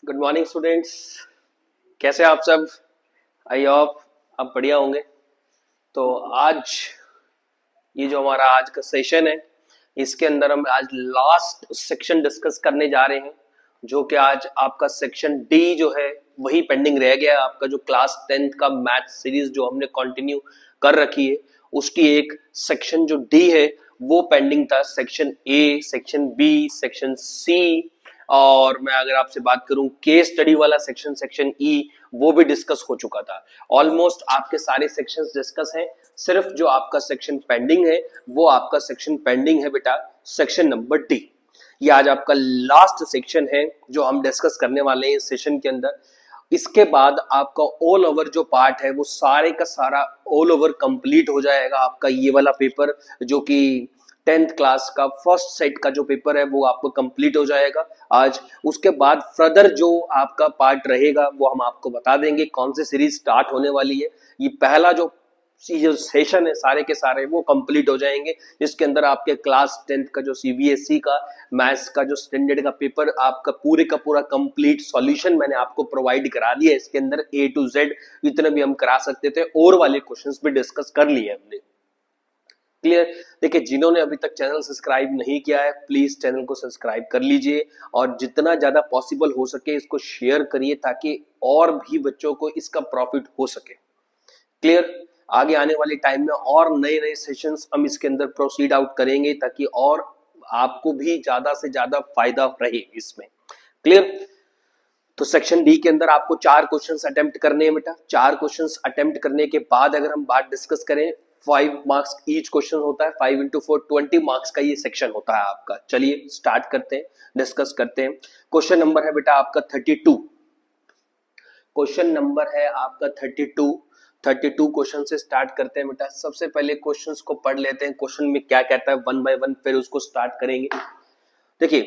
Good morning students. कैसे आप सब? आई होप आप बढ़िया होंगे। तो आज ये जो हमारा आज का सेशन है, इसके अंदर हम आज लास्ट सेक्शन डिस्कस करने जा रहे हैं, जो कि आज आपका सेक्शन डी जो है वही पेंडिंग रह गया। आपका जो क्लास 10th का मैथ सीरीज जो हमने कंटिन्यू कर रखी है, उसकी एक सेक्शन जो डी है वो पेंडिंग था। Section A, section B, section C, और मैं अगर आपसे बात करूं केस स्टडी वाला सेक्शन, सेक्शन ई, वो भी डिस्कस हो चुका था। ऑलमोस्ट आपके सारे सेक्शंस डिस्कस हैं। सिर्फ जो आपका सेक्शन पेंडिंग है वो आपका सेक्शन पेंडिंग है बेटा, सेक्शन नंबर डी। ये आज आपका लास्ट सेक्शन है जो हम डिस्कस करने वाले हैं इस सेशन के अंदर। इसके बाद आपका ऑल ओवर जो पार्ट है वो सारे का सारा ऑल ओवर कंप्लीट हो जाएगा। आपका ये वाला पेपर जो कि 10th क्लास का फर्स्ट सेट का जो पेपर है वो आपको कंप्लीट हो जाएगा आज। उसके बाद फर्दर जो आपका पार्ट रहेगा वो हम आपको बता देंगे कौन सी सीरीज स्टार्ट होने वाली है। ये पहला जो सेशन है सारे के सारे वो कंप्लीट हो जाएंगे, जिसके अंदर आपके क्लास 10th का जो सीबीएसई का मैथ्स का जो स्टैंडर्ड का पेपर आपका पूरे का पूरा कंप्लीट सॉल्यूशन मैंने आपको प्रोवाइड करा दिया। इसके अंदर A to Z जितने भी हम करा सकते थे और वाले क्वेश्चंस भी डिस्कस कर लिए हमने। क्लियर? देखिए, जिन्होंने अभी तक चैनल सब्सक्राइब नहीं किया है प्लीज चैनल को सब्सक्राइब कर लीजिए और जितना ज्यादा पॉसिबल हो सके इसको शेयर करिए ताकि और भी बच्चों को इसका प्रॉफिट हो सके। क्लियर? आगे आने वाले टाइम में और नए नए सेशंस हम इसके अंदर प्रोसीड आउट करेंगे ताकि और आपको भी ज्यादा से ज्यादा फायदा रहे इसमें। क्लियर? तो सेक्शन डी के अंदर आपको 4 क्वेश्चंस अटेम्प्ट करने हैं बेटा। 4 क्वेश्चंस अटेम्प्ट करने के बाद अगर हम बात डिस्कस करें, 5 मार्क्स ईच क्वेश्चन होता है, 5 into 4 20 मार्क्स का ये सेक्शन होता है आपका। चलिए स्टार्ट करते हैं, डिस्कस करते हैं। क्वेश्चन नंबर है बेटा आपका 32। क्वेश्चन नंबर है आपका 32 क्वेश्चन से स्टार्ट करते हैं बेटा। सबसे पहले क्वेश्चंस को पढ़ लेते हैं, क्वेश्चन में क्या कहता है, वन बाय वन फिर उसको स्टार्ट करेंगे। देखिए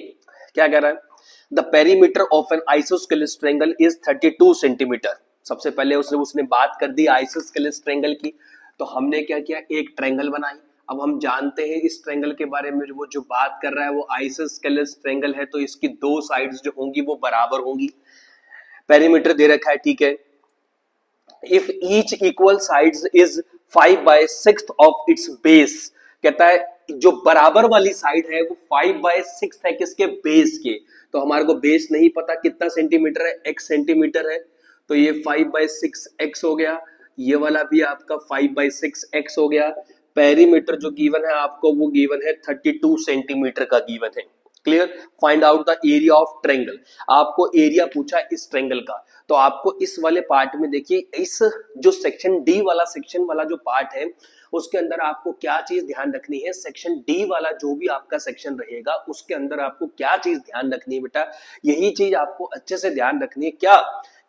क्या कह रहा है, the perimeter of an isosceles triangle is 32 centimetre. सबसे पहले उसने बात कर दी आइसोस्केलेस ट्रायंगल की, तो हमने क्या किया, एक ट्रायंगल बनाई। अब हम जानते हैं इस ट्रायंगल के बारे में, वो जो बात कर रहा है वो आइसोस्केलेस ट्रायंगल है, तो इसकी 2 साइड्स जो होंगी वो बराबर होंगी। पेरीमीटर दे रखा है, ठीक है। If each equal sides is 5/6 of its base, कहता है जो बराबर वाली साइड है वो 5/6 है किसके, बेस के। तो हमारे को बेस नहीं पता कितना सेंटीमीटर है, x सेंटीमीटर है, तो ये 5/6x हो गया। ये वाला भी आपका 5/6x हो गया। पेरीमीटर जो गिवन है आपको वो गिवन है 32 सेंटीमीटर का गिवन है। Clear? Find out the area of triangle. आपको एरिया पूछा इस ट्रायंगल का, तो आपको इस वाले पार्ट में देखिए, इस जो सेक्शन डी वाला सेक्शन वाला जो पार्ट है उसके अंदर आपको क्या चीज ध्यान रखनी है। सेक्शन डी वाला जो भी आपका सेक्शन रहेगा उसके अंदर आपको क्या चीज ध्यान रखनी है बेटा, यही चीज आपको अच्छे से ध्यान रखनी है। क्या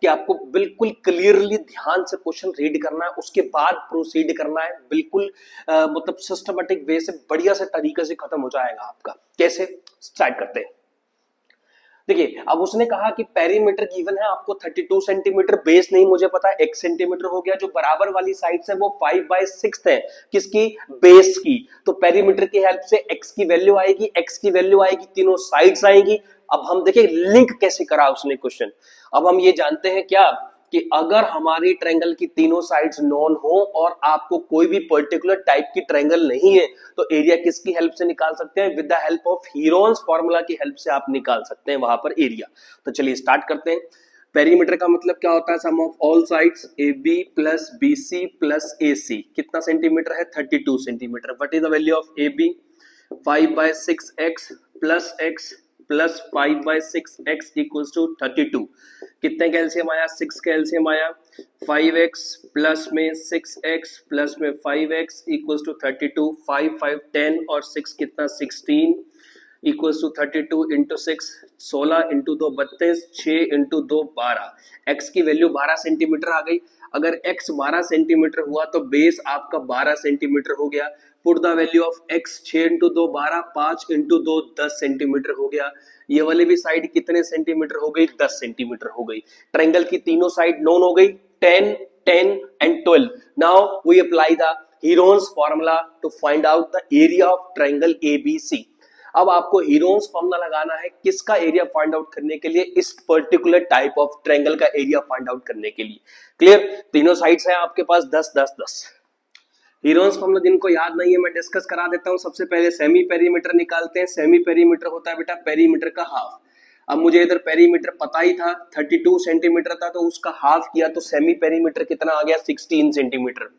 कि आपको बिल्कुल क्लियरली ध्यान से क्वेश्चन रीड करना है, उसके बाद प्रोसीड करना है। बिल्कुल मतलब सिस्टमेटिक वे से बढ़िया से तरीके से खत्म हो जाएगा आपका। कैसे? स्टार्ट करते हैं। देखिए, अब उसने कहा कि पेरीमीटर गिवन है आपको 32 सेंटीमीटर, बेस नहीं मुझे पता, x सेंटीमीटर हो गया। जो बराबर वाली साइड है वो 5/6 है किसकी, बेस की। तो पेरीमीटर की हेल्प से x की वैल्यू आएगी, x की वैल्यू आएगी, तीनों साइड्स आएगी। अब हम देखिए लिंक कैसे करा उसने क्वेश्चन। अब हम ये जानते हैं क्या कि अगर हमारी ट्रायंगल की तीनों साइड्स नॉन हो और आपको कोई भी पर्टिकुलर टाइप की ट्रायंगल नहीं है, तो एरिया किसकी हेल्प से निकाल सकते हैं, with the help of Heron's formula की हेल्प से आप निकाल सकते हैं वहां पर एरिया। तो चलिए स्टार्ट करते हैं। पेरीमीटर का मतलब क्या होता है, sum of all sides AB plus BC plus AC। कितना सेंटीमीटर है, 32 centimetre. What is the value of AB, 5/6x प्लस x plus 5/6x equals to 32। कितने का एलसीएम आया, 6 का एलसीएम आया। 5x प्लस में 6x प्लस में 5x इक्वल्स टू 32। 5 5 10 और 6 कितना, 16 equals to 32 into 6, 16 into 2 32, 6 into 2 12। x की वैल्यू 12 सेंटीमीटर आ गई। अगर x 12 सेंटीमीटर हुआ तो बेस आपका 12 सेंटीमीटर हो गया। Put the value of x, 6 into 2 12, 5 into 2 10 centimetre हो गया। ये वाली भी साइड कितने सेंटीमीटर हो गई, 10 सेंटीमीटर हो गई। ट्रायंगल की तीनों साइड नोन हो गई, 10 10 and 12। Now we apply the Heron's formula to find out the area of triangle ABC। अब आपको हीरोन्स फॉर्मूला लगाना है किसका एरिया फाइंड आउट करने के लिए, इस पर्टिकुलर टाइप ऑफ ट्रायंगल का एरिया फाइंड आउट करने के लिए। क्लियर, तीनों साइड्स हैं आपके पास 10 10 10। हीरोन्स फॉर्मूला जिनको याद नहीं है मैं डिस्कस करा देता हूं। सबसे पहले सेमी पेरीमीटर निकालते हैं। सेमी पेरीमीटर होता है बेटा पेरीमीटर का हाफ। अब मुझे इधर पेरीमीटर पता ही था 32 सेंटीमीटर था, तो उसका हाफ किया तो सेमी पेरीमीटर कितना आ गया 16 सेंटीमीटर।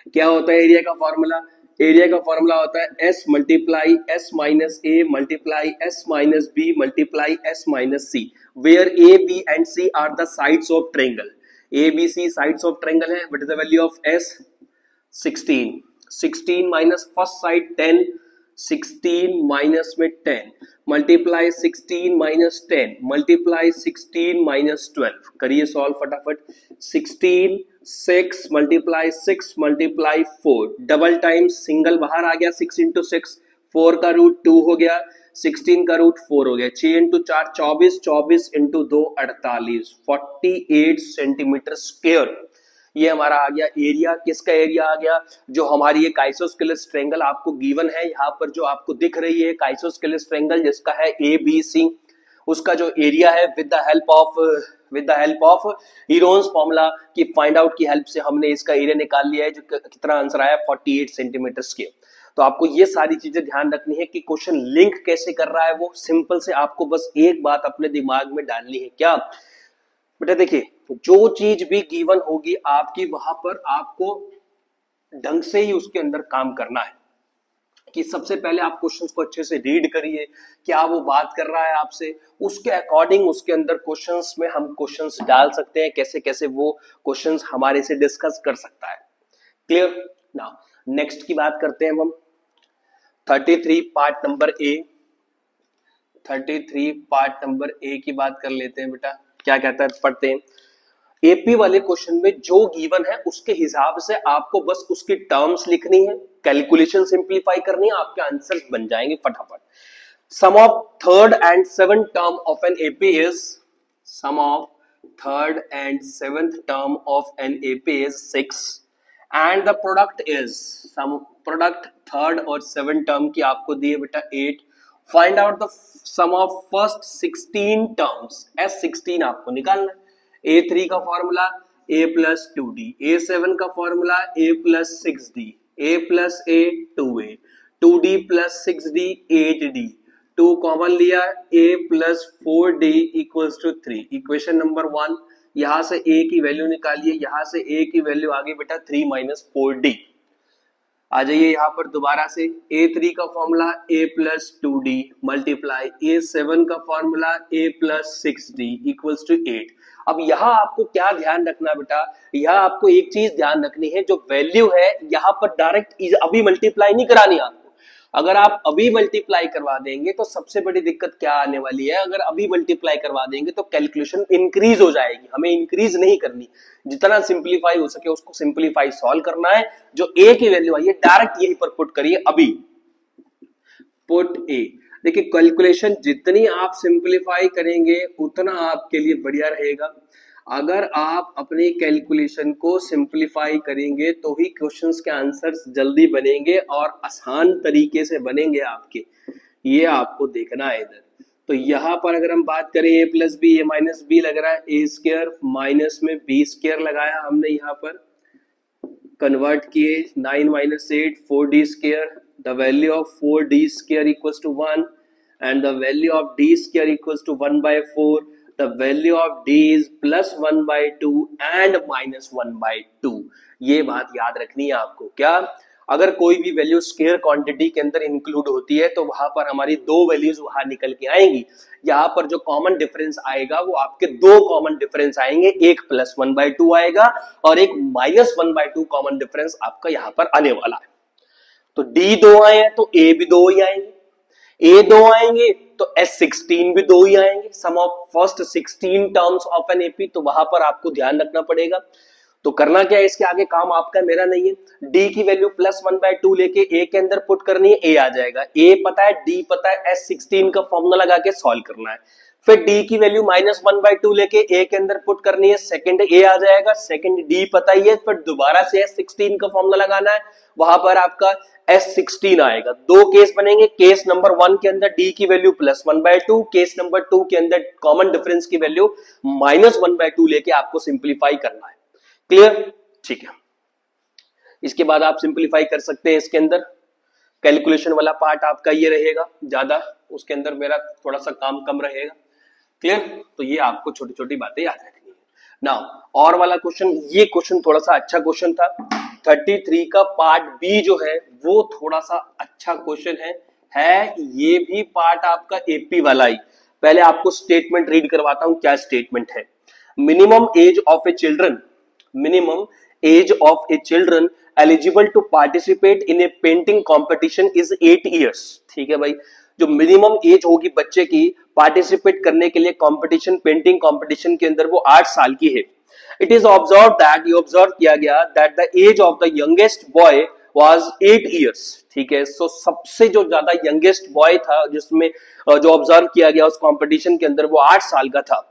क्या होता है एरिया का फॉर्मूला, एरिया का फॉर्मूला होता है s multiply s minus a multiply s minus b multiply s minus c, where a b and c are the sides of triangle. a b c sides of triangle है। What is the value of s 16, 16 minus first side 10, 16 minus में 10 multiply 16 minus 10 multiply 16 minus 12। करिए solve फटाफट। 16 6 multiply 6 multiply 4, double times single बाहर आ गया 6 into 6, 4 का root 2 हो गया, 16 का रूट 4 हो गया, 6 इंटू 4 24, 24 इंटू 2 48, 48 सेंटीमीटर स्क्वायर। ये हमारा आ गया एरिया। किसका एरिया आ गया, जो हमारी एक आइसोस्केलेस ट्रायंगल आपको गिवन है यहाँ पर जो आपको दिख रही है एक आइसोस्केलेस ट्रायंगल जिसका है ABC, उसका जो एरिया है with the help of Heron's formula की फाइंड आउट की हेल्प से हमने इसका एरिया निकाल लिया है, जो कितना आंसर आया 48 सेंटीमीटर स्क्वायर। तो आपको ये सारी चीजें ध्यान रखनी है कि क्वेश्चन लिंक कैसे कर रहा है, वो सिंपल से आपको बस एक बात अपने दिमाग में डालनी है। क्या बेटा, देखिए जो चीज भी गिवन होगी आपकी वहां पर आपको ढंग से ही उसके अंदर काम करना है कि सबसे पहले आप क्वेश्चंस को अच्छे से रीड करिए, क्या वो बात कर रहा है आपसे, उसके अकॉर्डिंग उसके अंदर क्वेश्चंस में हम क्वेश्चंस डाल सकते हैं, कैसे कैसे वो क्वेश्चंस हमारे से डिस्कस कर सकता है। क्लियर। नाउ नेक्स्ट की बात करते हैं हम 33 part number A. 33 part number A की बात कर लेते हैं बेटा। क्या कहता है पढ़ते हैं। एपी वाले क्वेश्चन में जो गिवन है उसके हिसाब से आपको बस उसकी टर्म्स लिखनी है, कैलकुलेशन सिंप्लीफाई करनी है, आपके आंसर बन जाएंगे फटाफट। Sum of third and seventh term of an AP is, sum of third and seventh term of an AP is 6 and the product is, sum product third और seventh term की आपको दी है बेटा 8। Find out the sum of first 16 terms, S16 आपको निकालना है। A3 का formula A plus 2D, A7 का formula A plus 6D, A plus A 2A, 2D plus 6D 8D, 2 common लिया A प्लस 4D equals to 3। Equation number 1, यहां से A की वैल्यू निकालिए, यहां से A की वैल्यू आ गई बेटा 3 माइनस 4D। आ जाइए यहाँ पर दोबारा से A3 का formula A plus 2D multiply A7 का formula A plus 6D equals to 8। अब यहाँ आपको क्या ध्यान रखना बेटा, यहाँ आपको एक चीज ध्यान रखनी है, जो वैल्यू है यहाँ पर डायरेक्ट अभी मल्टीप्लाई नहीं करानी आपको। अगर आप अभी मल्टीप्लाई करवा देंगे तो सबसे बड़ी दिक्कत क्या आने वाली है, अगर अभी मल्टीप्लाई करवा देंगे तो कैलकुलेशन इंक्रीज हो जाएगी, हमें इंक्रीज नहीं करनी, जितना सिंप्लीफाई हो सके उसको सिंप्लीफाई सॉल्व करना है। जो ए की वैल्यू आई है डायरेक्ट यहीं पर पुट करिए, अभी पुट ए। देखिए कैलकुलेशन जितनी आप सिंप्लीफाई करेंगे उतना आपके लिए बढ़िया रहेगा। अगर आप अपने कैलकुलेशन को सिंप्लीफाई करेंगे तो ही क्वेश्चंस के आंसर्स जल्दी बनेंगे और आसान तरीके से बनेंगे आपके, ये आपको देखना है इधर। तो यहाँ पर अगर हम बात करें a plus B, A minus B लग रहा है, ए स्क्वायर माइनस में बी स्क्वायर लगाया हमने, यहाँ पर कन्वर्ट किए 9 minus 8 4d square, the value of 4d square equals to 1 and the value of d square equals to 1 by 4, the value of d is plus 1 by 2 and minus 1 by 2। ये बात याद रखनी है आपको। क्या, अगर कोई भी वैल्यू स्केयर क्वांटिटी के अंदर इंक्लूड होती है तो वहां पर हमारी दो वैल्यूज वहां निकल के आएंगी। यहाँ पर जो कॉमन डिफरेंस आएगा वो आपके दो कॉमन डिफरेंस आएंगे, एक प्लस 1 by 2 आएगा और एक माइनस 1 by 2 कॉमन डिफरेंस आपका यहाँ पर आने वाला है। तो d 2 आए हैं तो a भी 2 ही आएंगे, A 2 आएंगे तो S16 भी 2 ही आएंगे। Sum of first 16 terms of an AP, तो वहां पर आपको ध्यान रखना पड़ेगा। तो करना क्या है, इसके आगे काम आपका मेरा नहीं है। D की वैल्यू प्लस 1 by 2 लेके A के अंदर पुट करनी है, A आ जाएगा। A पता है, D पता है, S16 का फॉर्मूला लगा के सॉल्व करना है। फिर डी की वैल्यू -1/2 लेके ए के अंदर पुट करनी है, सेकंड ए आ जाएगा, सेकंड डी पता ही है, फिर दोबारा से S16 का फॉर्मूला लगाना है, वहां पर आपका S16 आएगा। दो केस बनेंगे, केस नंबर 1 के अंदर डी की वैल्यू +1/2, केस नंबर 2 के अंदर कॉमन डिफरेंस की वैल्यू -1/2 लेके आपको सिंप्लीफाई करना है। क्लियर? ठीक है। इसके बाद आप सिंप्लीफाई कर सकते हैं, इसके अंदर कैलकुलेशन वाला पार्ट आपका ये रहेगा ज्यादा, उसके अंदर मेरा थोड़ा सा काम कम रहेगा। क्लियर? तो ये आपको छोटी छोटी बातें याद रखनी है। नाउ और वाला क्वेश्चन, ये क्वेश्चन थोड़ा सा अच्छा क्वेश्चन था। 33 का पार्ट बी जो है वो थोड़ा सा अच्छा क्वेश्चन है ये भी पार्ट आपका एपी वाला ही। पहले आपको स्टेटमेंट रीड करवाता हूं, क्या स्टेटमेंट है। Minimum age of a children, minimum age of a children eligible to participate in a painting competition is 8 years. ठीक है भाई, जो मिनिमम एज होगी बच्चे की पार्टिसिपेट करने के लिए कंपटीशन, पेंटिंग कंपटीशन के अंदर, वो 8 साल की है। इट इज ऑब्जर्व दैट, ये ऑब्जर्व किया गया that the age of the youngest boy was 8 years. ठीक है, सो सबसे जो ज्यादा यंगेस्ट बॉय था जिसमें जो ऑब्जर्व किया गया उस कंपटीशन के अंदर, वो 8 साल का था।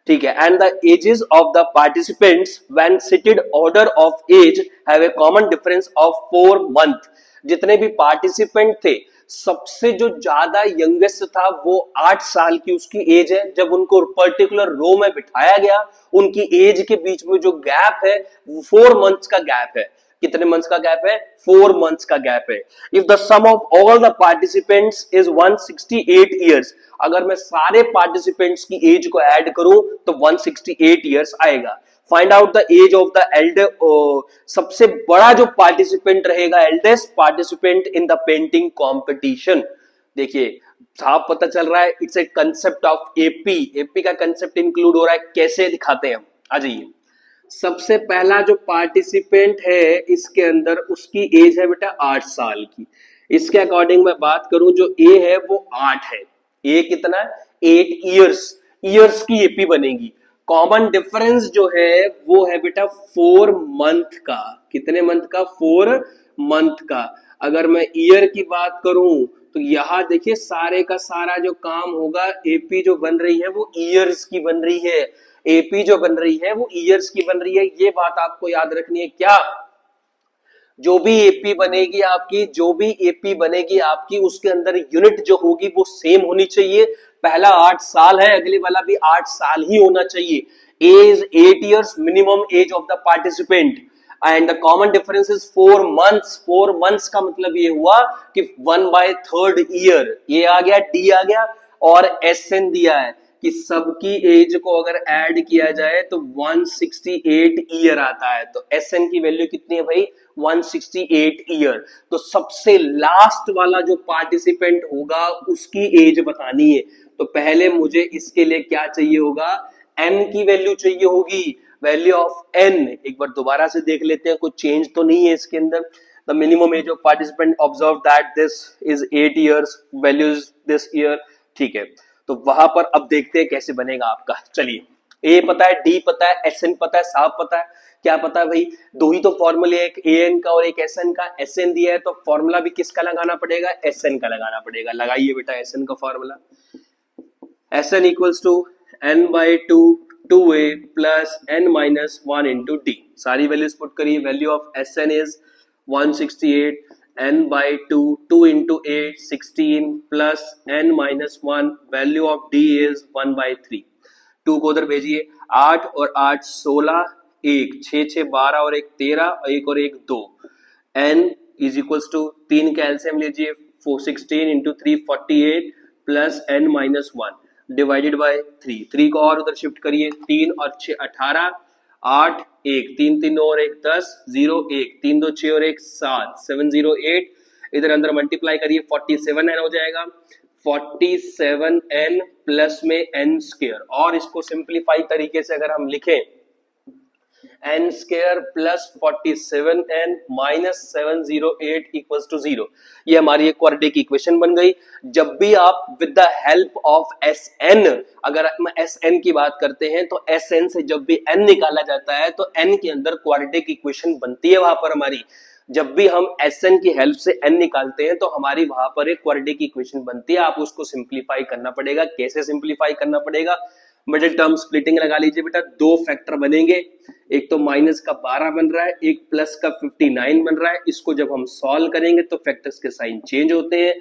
ठीक है, and the ages of the participants when seated order of age have a common difference of 4 month. जितने भी पार्टिसिपेंट थे, सबसे जो ज्यादा यंगेस्ट था वो 8 साल की उसकी एज है। जब उनको पर्टिकुलर रो में बिठाया गया, उनकी एज के बीच में जो गैप है वो 4 मंथ्स का गैप है। कितने मंथ्स का गैप है? 4 मंथ्स का गैप है। If the sum of all the participants is 168 years, अगर मैं सारे पार्टिसिपेंट्स की एज को ऐड करूं तो 168 ईयर्स आएगा। Find out the age of the elder, सबसे बड़ा जो पार्टिसिपेंट रहेगा, eldest participant in the painting competition. देखिए साफ पता चल रहा है, it's a concept of AP. AP का कंसेप्ट इंक्लूड हो रहा है, कैसे दिखाते हैं हम, आ जाइए। सबसे पहला जो पार्टिसिपेंट है इसके अंदर, उसकी एज है बेटा 8 साल की। इसके अकॉर्डिंग मैं बात करूं, जो ए है वो 8 है। ए कितना? 8 ईयर्स, ईयर्स की एपी बनेगी। कॉमन डिफरेंस जो है वो है बेटा 4 मंथ का। कितने मंथ का? 4 मंथ का। अगर मैं ईयर की बात करूं तो यहां देखिए सारे का सारा जो काम होगा, एपी जो बन रही है वो ईयर्स की बन रही है। एपी जो बन रही है वो ईयर्स की बन रही है, ये बात आपको याद रखनी है। क्या? जो भी एपी बनेगी आपकी, जो भी एपी बनेगी आपकी, उसके अंदर यूनिट जो होगी वो सेम होनी चाहिए। पहला 8 साल है, अगले वाला भी 8 साल ही होना चाहिए। Age 8 years, minimum age of the participant, and the common difference is 4 months. 4 months का मतलब ये हुआ कि 1/3 ईयर। ये आ गया, डी आ गया, और एसएन दिया है कि सबकी एज को अगर ऐड किया जाए तो 168 ईयर आता है। तो एसएन की वैल्यू कितनी है भाई? 168 ईयर। तो सबसे लास्ट वाला जो पार्टिसिपेंट होगा उसकी एज बतानी है। तो पहले मुझे इसके लिए क्या चाहिए होगा? एन की वैल्यू चाहिए होगी, वैल्यू ऑफ एन। एक बार दोबारा से देख लेते हैं, कुछ चेंज तो नहीं है इसके अंदर। The minimum age of participant, observe that this is 8 years, value is this year. ठीक है, तो वहां पर अब देखते हैं कैसे बनेगा आपका। चलिए, ए पता है, डी पता है, एस एन पता है, साफ पता है। क्या पता है भाई? दो ही तो फॉर्मूले, एक ए एन का और एक एस एन का। एस एन दिया है तो फॉर्मूला भी किसका लगाना पड़ेगा? एस एन का लगाना पड़ेगा। लगाइए बेटा एस एन का formula. S N equals to N by two 2a plus N minus 1 into D. सारी वैल्यूज पुट करिए। Value of S N is 168, n by 2, 2 into 8, 16 plus n minus 1, value of d is 1 by 3। 2 को उधर भेजिए, 8 और 8 16, 1 6 6 12 और 1 13 और 1 और 1 2। n is equals to 3 का एलसीएम लीजिए, 16 into 3 48 plus n minus 1 divided by 3। 3 को और उधर शिफ्ट करिए, 3 और 6 18, 8 1 3 3 और 1 10 0 1 3 2 6 और 1 7 7 0 8। इधर अंदर मल्टीप्लाई करिए, 47n हो जाएगा। 47n प्लस में n स्क्वायर, और इसको सिंप्लीफाई तरीके से अगर हम लिखें, n square plus 47n minus 708 equals to 0। ये हमारी एक क्वाड्रेटिक इक्वेशन बन गई। जब भी आप with the help of Sn, अगर हम Sn की बात करते हैं तो Sn से जब भी n निकाला जाता है तो n के अंदर क्वाड्रेटिक इक्वेशन बनती है वहां पर हमारी। जब भी हम SN की हेल्प से n निकालते हैं तो हमारी वहां पर एक क्वाड्रेटिक इक्वेशन बनती है, आप उसको सिंप्लीफाई करना पड़ेगा। कैसे सिंप्लीफाई करना पड़ेगा? मिडिल टर्म स्प्लिटिंग लगा लीजिए बेटा, दो फैक्टर बनेंगे, एक तो माइनस का 12 बन रहा है, एक प्लस का 59 बन रहा है। इसको जब हम सॉल्व करेंगे तो फैक्टर्स के साइन चेंज होते हैं,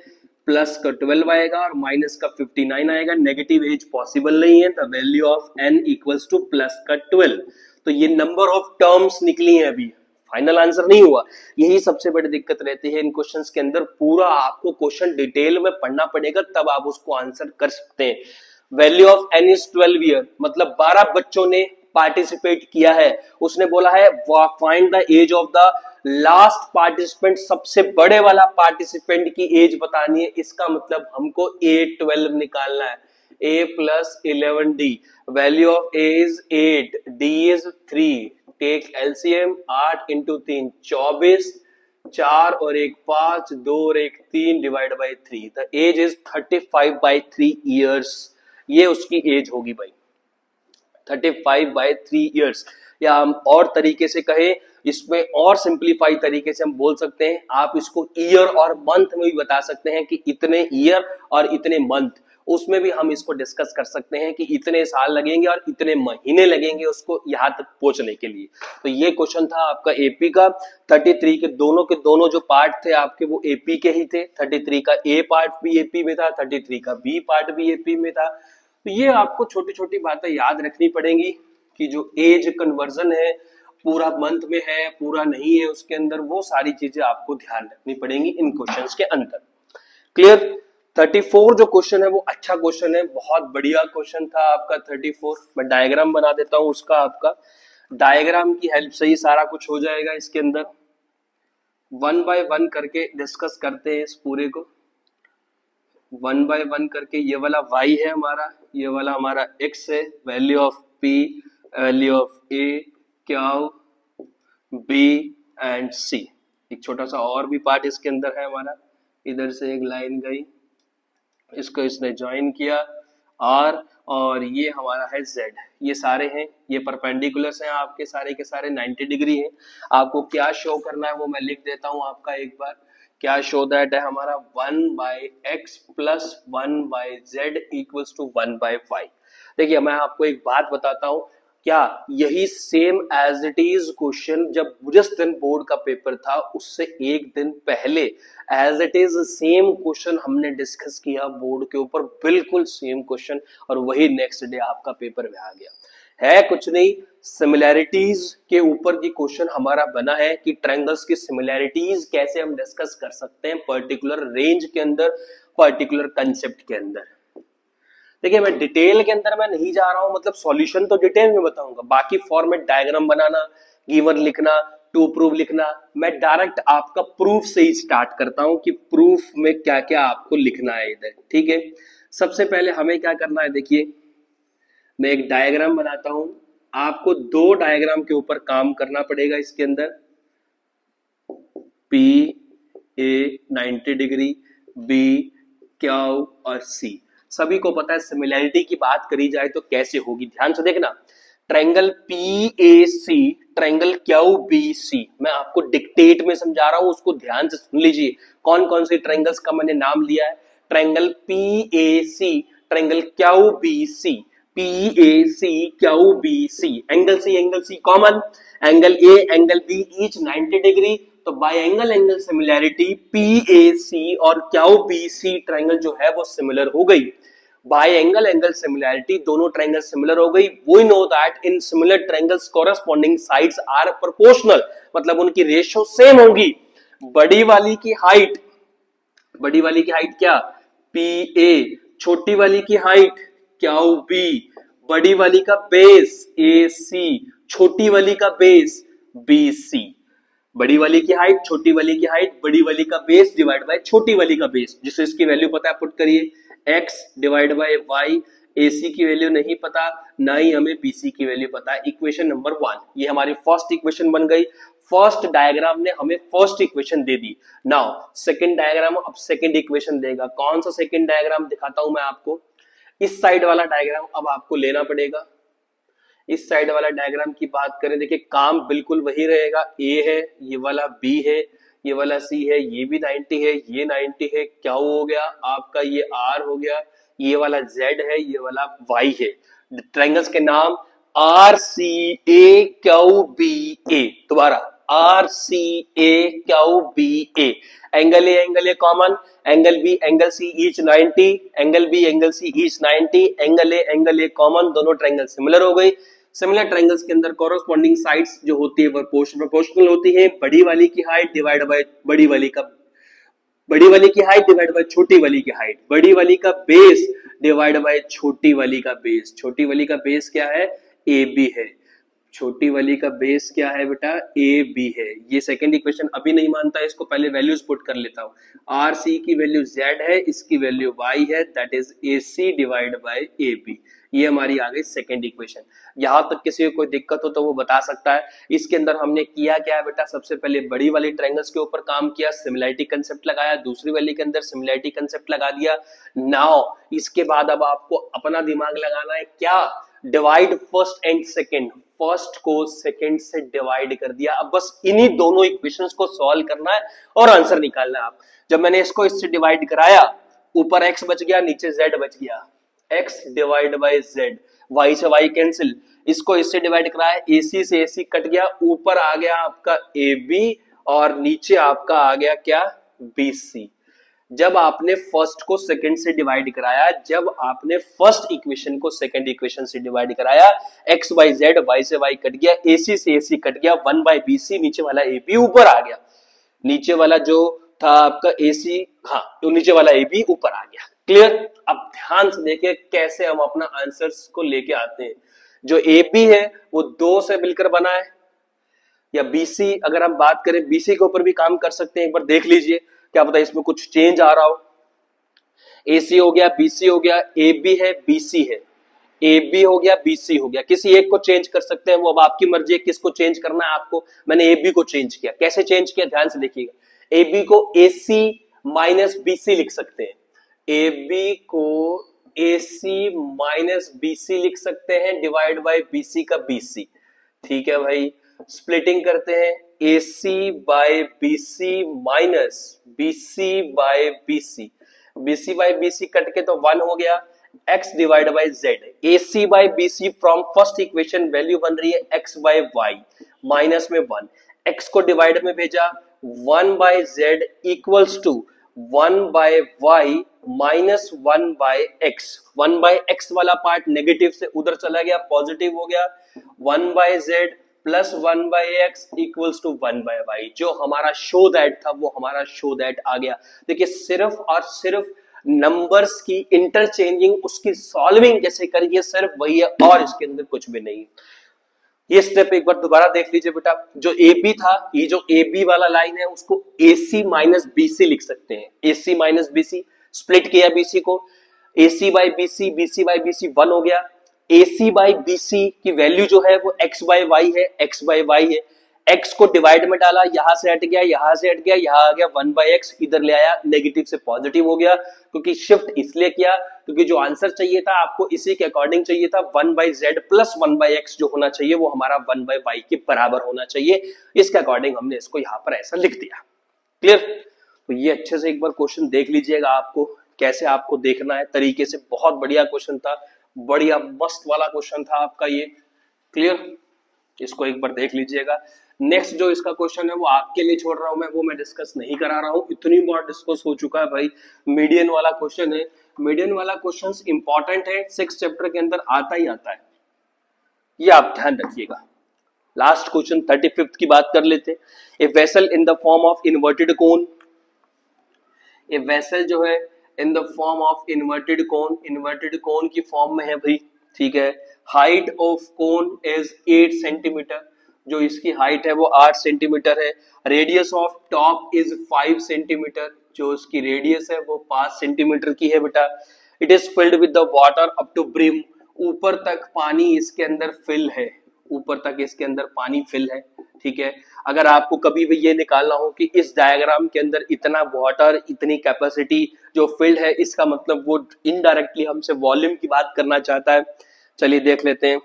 प्लस का 12 आएगा और माइनस का 59 आएगा। नेगेटिव एज पॉसिबल नहीं है, the value of n equals two plus का 12। तो ये नंबर ऑफ टर्म्स निकली है, अभी फाइनल आंसर नहीं हुआ। यही सबसे बड़ी दिक्कत रहती है इन क्वेश्चंस के अंदर, पूरा आपको क्वेश्चन डिटेल में पढ़ना पड़ेगा तब आप उसको आंसर कर सकते हैं। Value of n is 12 year, मतलब 12 बच्चों ने पार्टिसिपेट किया है। उसने बोला है find the age of the last participant, सबसे बड़े वाला पार्टिसिपेंट की एज बतानी है। इसका मतलब हमको A12 निकालना है, A plus 11D। Value of A is 8, D is 3, take LCM, 8 into 3 24, 4 और 1 5, 2 और 1 3 divide by 3। The age is 35/3 years. ये उसकी एज होगी भाई, 35/3 ईयर्स। या हम और तरीके से कहें, इसमें और सिंप्लीफाई तरीके से हम बोल सकते हैं, आप इसको ईयर और मंथ में भी बता सकते हैं कि इतने ईयर और इतने मंथ, उसमें भी हम इसको डिस्कस कर सकते हैं कि इतने साल लगेंगे और इतने महीने लगेंगे उसको यहां तक पहुंचने के लिए। तो ये क्वेश्चन था आपका एपी का। 33 के दोनों जो पार्ट थे आपके वो एपी के ही थे। 33 का ए पार्ट भी एपी में था, 33 का बी पार्ट भी एपी में था। तो ये आपको छोटी छोटी बातें याद रखनी पड़ेंगी कि जो एज कन्वर्जन है पूरा मंथ में है पूरा नहीं है, उसके अंदर वो सारी चीजें आपको ध्यान रखनी पड़ेंगी इन क्वेश्चंस के अंदर। क्लियर? 34 जो क्वेश्चन है वो अच्छा क्वेश्चन है, बहुत बढ़िया क्वेश्चन था आपका 34। मैं डायग्राम बना देता हूं उसका, आपका डायग्राम की हेल्प से ही सारा कुछ हो जाएगा। इसके अंदर 1 बाय 1 करके डिस्कस करते हैं इस पूरे को, 1 बाय 1 करके। ये वाला y है हमारा, ये वाला हमारा x है, value of p, value of a, Q, b and c। एक छोटा सा और भी पार्ट इसके अंदर है हमारा, इधर से एक लाइन गई, इसको इसने ज्वाइन किया r, और ये हमारा है z। ये सारे हैं, ये परपेंडिकुलर्स हैं आपके सारे के सारे 90 डिग्री हैं। आपको क्या शो करना है वो मैं लिख देता हूं आपका एक बार। क्या शो दैट है हमारा 1 by x plus 1 by z equals to 1 by y। देखिए मैं आपको एक बात बताता हूं, क्या यही same as it is question जब जिस दिन बोर्ड का पेपर था उससे एक दिन पहले as it is same question हमने डिस्कस किया बोर्ड के ऊपर, बिल्कुल सेम क्वेश्चन, और वही नेक्स्ट डे आपका पेपर में आ गया। है कुछ नहीं, सिमिलैरिटीज के ऊपर की क्वेश्चन हमारा बना है कि ट्रायंगल्स की सिमिलैरिटीज कैसे हम डिस्कस कर सकते हैं पर्टिकुलर रेंज के अंदर, पर्टिकुलर कंसेप्ट के अंदर। देखिए मैं डिटेल के अंदर मैं नहीं जा रहा हूं, मतलब सॉल्यूशन तो डिटेल में बताऊंगा, बाकी फॉर्मेट डायग्राम बनाना, गिवन लिखना, टू प्रूव लिखना, मैं डायरेक्ट आपका प्रूफ से ही स्टार्ट करता हूं कि प्रूफ में क्या क्या आपको लिखना है इधर। ठीक है, सबसे पहले हमें क्या करना है, देखिए मैं एक डायग्राम बनाता हूं, आपको दो डायग्राम के ऊपर काम करना पड़ेगा इसके अंदर। P A 90 degree, B Q और C, सभी को पता है सिमिलैरिटी की बात करी जाए तो कैसे होगी। ध्यान से देखना, ट्रायंगल PAC, ट्रायंगल QBC, मैं आपको डिक्टेट में समझा रहा हूं, उसको ध्यान से सुन लीजिए। कौन कौन से ट्रायंगल्स का मैंने नाम लिया है, triangle PAC, triangle QBC, PAC QBC, angle C common, angle A angle B each 90 degree, तो बाय एंगल सिमिलैरिटी PAC और QBC ट्रायंगल जो है वो सिमिलर हो गई। बाय एंगल सिमिलैरिटी, दोनों ट्रायंगल सिमिलर हो गई। We know that in similar triangles corresponding sides are proportional, मतलब उनकी रेशियो सेम होगी। बड़ी वाली की हाइट क्या, PA, छोटी वाली की हाइट QB, बड़ी वाली का बेस AC, छोटी वाली का बेस BC। बड़ी वाली की हाइट, छोटी वाली की हाइट, बड़ी वाली का बेस डिवाइड बाय छोटी वाली का बेस, जिससे इसकी वैल्यू पता है पुट करिए, x divide bye y। AC की वैल्यू नहीं पता, ना ही हमें BC की वैल्यू पता है। इक्वेशन नंबर 1, ये हमारी फर्स्ट इक्वेशन बन गई। फर्स्ट डायग्राम ने हमें फर्स्ट इक्वेशन दे दी। नाउ सेकंड डायग्राम अब सेकंड इक्वेशन देगा। कौन सा सेकंड डायग्राम दिखाता हूं मैं आपको, इस साइड वाला डायग्राम अब आपको लेना पड़ेगा। इस साइड वाला डायग्राम की बात करें, देखिए काम बिल्कुल वही रहेगा, ए है, ये वाला बी है, ये वाला सी है, ये भी 90 है, ये 90 है, क्या हो गया आपका, ये आर हो गया, ये वाला जेड है, ये वाला वाई है। ट्रायंगल्स के नाम R C A Q B A, दोबारा R C A Q B A. Angle A common, angle B angle C each 90, angle B angle C each 90, angle A common, दोनों triangle similar हो गई। Similar triangles के अंदर corresponding sides जो होती है वो प्रोपोर्शनल होती है, बड़ी वाली की हाइट डिवाइड बाय बड़ी वाली की हाइट डिवाइड बाय छोटी वाली की हाइट, बड़ी वाली का बेस डिवाइड बाय छोटी वाली का बेस। छोटी वाली का बेस क्या है, ए बी है, छोटी वाली का बेस क्या है बेटा, ए बी है। ये सेकंड इक्वेशन अभी नहीं मानता है, इसको पहले वैल्यूज पुट कर लेता हूं। आर सी की वैल्यू जेड है, इसकी वैल्यू वाई है, that is A C divide by A B. ये हमारी आ गई सेकंड इक्वेशन। यहां तक किसी को कोई दिक्कत हो तो वो बता सकता है। इसके अंदर हमने किया क्या है बेटा, सबसे पहले बड़ी वाली ट्रायंगल्स के ऊपर काम किया, सिमिलैरिटी कंसेप्ट लगाया, दूसरी वाली के अंदर सिमिलैरिटी कंसेप्ट लगा दिया। नाउ इसके बाद अब आपको अपना दिमाग लगाना है, क्या divide first and second, first को सेकंड से डिवाइड कर दिया। अब बस इन्हीं दोनों इक्वेशंस को सॉल्व करना है और आंसर निकालना है। आप जब मैंने इसको इससे डिवाइड कराया, ऊपर x बच गया, नीचे z बच गया, x divide by z, y से y कैंसिल, इसको इससे डिवाइड कराया, AC से AC कट गया, ऊपर आ गया आपका AB और नीचे आपका आ गया क्या, BC। जब आपने फर्स्ट को सेकंड से डिवाइड कराया, जब आपने फर्स्ट इक्वेशन को सेकंड इक्वेशन से डिवाइड कराया, x बाई जेड, y से y कट गया, AC से AC कट गया, 1 बाई BC, नीचे वाला AB ऊपर आ गया, नीचे वाला जो था आपका AC, हाँ तो नीचे वाला AB ऊपर आ गया। क्लियर? अब ध्यान से देखिए कैसे हम अपना आंसर्स को लेके आते हैं। जो AB है वो 2 से मिलकर बना है, या BC अगर हम बात करें, BC के ऊपर भी काम कर सकते हैं, एक बार देख लीजिए, क्या पता इसमें कुछ चेंज आ रहा हो। AC हो गया, BC हो गया, AB है, BC है, AB हो गया, BC हो गया, किसी एक को चेंज कर सकते हैं, वो अब आपकी मर्जी है किसको चेंज करना है आपको। मैंने AB को चेंज किया, कैसे चेंज किया ध्यान से देखिएगा। AB को AC माइनस BC लिख सकते हैं, AB को AC माइनस BC लिख सकते हैं, डिवाइड बाय BC का BC। ठीक है भाई, स्प्लिटिंग करते हैं, AC by BC minus BC by BC, BC by BC cut के तो 1 हो गया, x divide by z। AC by BC from first equation value बन रही है x बाय y, माइनस में 1, x को डिवाइड में भेजा, 1 by z equals to 1 by y minus 1 by x। 1 by x वाला पार्ट नेगेटिव से उधर चला गया, पॉजिटिव हो गया, 1 by z plus 1 by X equals to 1 by Y. जो हमारा शो दैट था वो हमारा शो दैट आ गया। देखिए सिर्फ और सिर्फ नंबर्स की इंटरचेंजिंग, उसकी सॉल्विंग कैसे करिए, सिर्फ वही है और इसके अंदर कुछ भी नहीं। ये स्टेप एक बार दोबारा देख लीजिए बेटा। जो AB था, ये जो AB वाला लाइन है उसको AC माइनस BC लिख सकते हैं, AC माइनस BC। स्प्लिट किया BC को, AC by BC, BC by BC 1 हो गया। AC बाई BC की वैल्यू जो है वो x बाई वाई है, x बाई वाई है। x को डिवाइड में डाला, यहां से हट गया, यहां से हट गया, यहां आ गया 1 बाई एक्स, इधर ले आया, नेगेटिव से पॉजिटिव हो गया। क्योंकि शिफ्ट इसलिए किया क्योंकि जो आंसर चाहिए था आपको इसी के अकॉर्डिंग चाहिए था, 1 by Z plus 1 by x जो होना चाहिए वो हमारा 1 बाई वाई के बराबर होना चाहिए। इसके अकॉर्डिंग हमने इसको यहां पर ऐसा लिख दिया। क्लियर? तो ये अच्छे से एक बार क्वेश्चन देख लीजिएगा, आपको कैसे आपको देखना है तरीके से। बहुत बढ़िया क्वेश्चन था, बढ़िया मस्त वाला क्वेश्चन था आपका ये। क्लियर? इसको एक बार देख लीजिएगा। नेक्स्ट जो इसका क्वेश्चन है वो आपके लिए छोड़ रहा हूं मैं, वो मैं डिस्कस नहीं करा रहा हूं, इतनी बार डिस्कस हो चुका है भाई। मीडियन वाला क्वेश्चन है, मीडियन वाला क्वेश्चन इंपॉर्टेंट है, 6 चैप्टर के अंदर आता ही आता है, ये आप ध्यान रखिएगा। लास्ट क्वेश्चन 35th की बात कर लेते। A vessel in the form of inverted cone, a vessel जो है in the form of inverted cone, inverted कोन की फॉर्म में है भाई। ठीक है, height of cone is 8 centimetre, जो इसकी हाइट है वो 8 सेंटीमीटर है। Radius of top is 5 centimetre, जो उसकी रेडियस है वो 5 सेंटीमीटर की है बेटा। It is filled with the water up to brim, ऊपर तक पानी इसके अंदर फिल है, ऊपर तक इसके अंदर पानी फिल है। ठीक है, अगर आपको कभी भी ये निकालना हो कि इस डायग्राम के अंदर इतना वाटर, इतनी कैपेसिटी जो फिल्ड है, इसका मतलब वो इनडायरेक्टली हमसे वॉल्यूम की बात करना चाहता है। चलिए देख लेते हैं।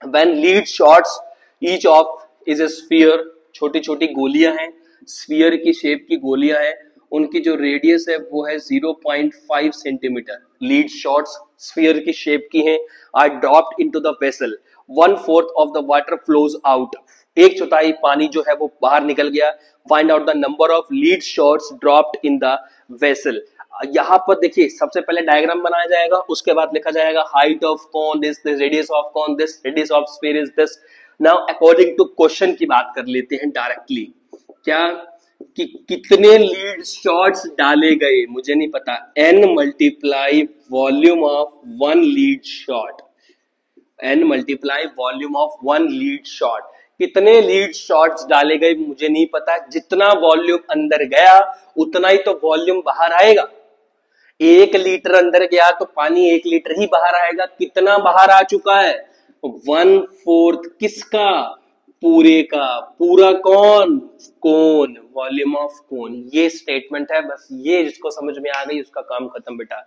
When lead shots each of is a sphere, छोटी छोटी गोलियां हैं, स्फीयर की शेप की गोलियां हैं, उनकी जो रेडियस है वो है 0.5 सेंटीमीटर। लीड शॉट्स स्फीयर की शेप की हैं, are dropped into the vessel, 1/4 of the water flows out, 1/4 पानी जो है वो बाहर निकल गया। Find out the number of lead shots dropped in the vessel. यहां पर देखिए सबसे पहले डायग्राम बनाया जाएगा, उसके बाद लिखा जाएगा height of cone this, radius of cone this, radius of sphere is this. Now according to question की बात कर लेते हैं डायरेक्टली, क्या कि कितने लीड शॉट्स डाले गए मुझे नहीं पता, n multiply volume of one lead shot, n multiply volume of one lead shot, कितने लीड शॉट्स डाले गए मुझे नहीं पता, जितना वॉल्यूम अंदर गया उतना ही तो वॉल्यूम बाहर आएगा। 1 लीटर अंदर गया तो पानी 1 लीटर ही बाहर आएगा, कितना बाहर आ चुका है, 1/4 किसका, पूरे का, पूरा कौन, कोन, वॉल्यूम ऑफ कोन। ये स्टेटमेंट है, बस ये जिसको समझ में आ गई उसका काम खत्म बेटा।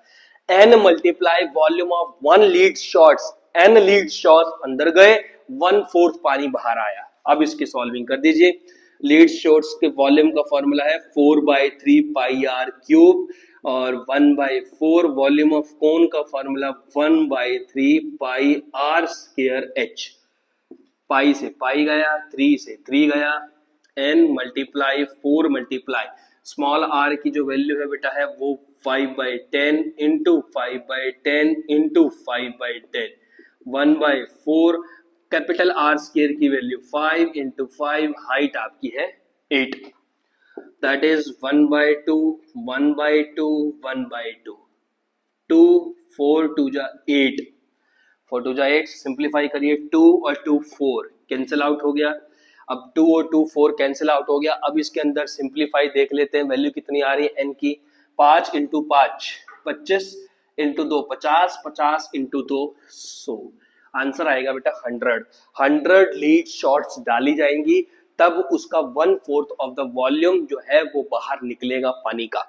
n multiply volume of one lead shots, n lead shots अंदर गए, 1/4 पानी बाहर आया। अब इसकी सॉल्विंग कर दीजिए। लीड शॉट्स के वॉल्यूम का फॉर्मूला है 4/3 पाई आर क्यूब, और 1/4 वॉल्यूम ऑफ कोन का formula 1/3 pi R square H. Pi से पाई गया, 3 से 3 गया, n multiply 4 multiply small r की जो वैल्यू है बेटा है वो 5/10 into 5/10 into 5/10, 1/4 capital R square की वैल्यू 5 इंटू 5, हाइट आपकी है 8, दैट इज 1/2 1/2 1/2, 2 4 2 जा 8, 4 2 जा 8, सिंप्लीफाई करिए, 2 और 2 4 कैंसिल आउट हो गया। अब 2 और 2 4 कैंसिल आउट हो गया। अब इसके अंदर सिंप्लीफाई देख लेते हैं, वैल्यू कितनी आ रही है n की, 5 इंटू 5 25 इंटू 2 50, 50 इंटू 2 100, आंसर आएगा बेटा 100। 100 लीड शॉट्स डाली जाएंगी तब उसका 1/4 ऑफ द वॉल्यूम जो है वो बाहर निकलेगा पानी का।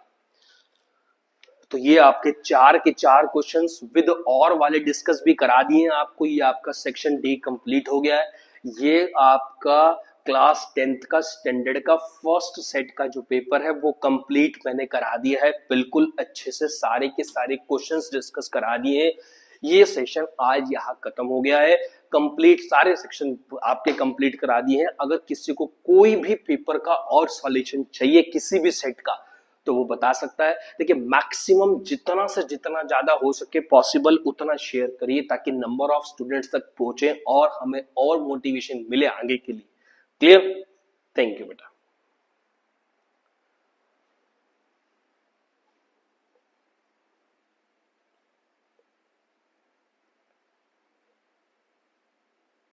तो ये आपके 4 के 4 क्वेश्चंस विद और वाले डिस्कस भी करा दिए हैं आपको। ये आपका सेक्शन डी कंप्लीट हो गया है। ये आपका क्लास 10th का स्टैंडर्ड का फर्स्ट सेट का जो पेपर है वो कंप्लीट मैंने करा दिया है, बिल्कुल अच्छे से सारे के सारे क्वेश्चंस डिस्कस करा दिए हैं। ये सेशन आज यहाँ खत्म हो गया है, कंप्लीट सारे सेक्शन आपके कंप्लीट करा दिए हैं। अगर किसी को कोई भी पेपर का और सॉल्यूशन चाहिए किसी भी सेट का तो वो बता सकता है। देखिए मैक्सिमम जितना से जितना ज्यादा हो सके पॉसिबल उतना शेयर करिए ताकि नंबर ऑफ स्टूडेंट्स तक पहुंचे और हमें और मोटिवेशन मिले आगे के लिए। क्लियर?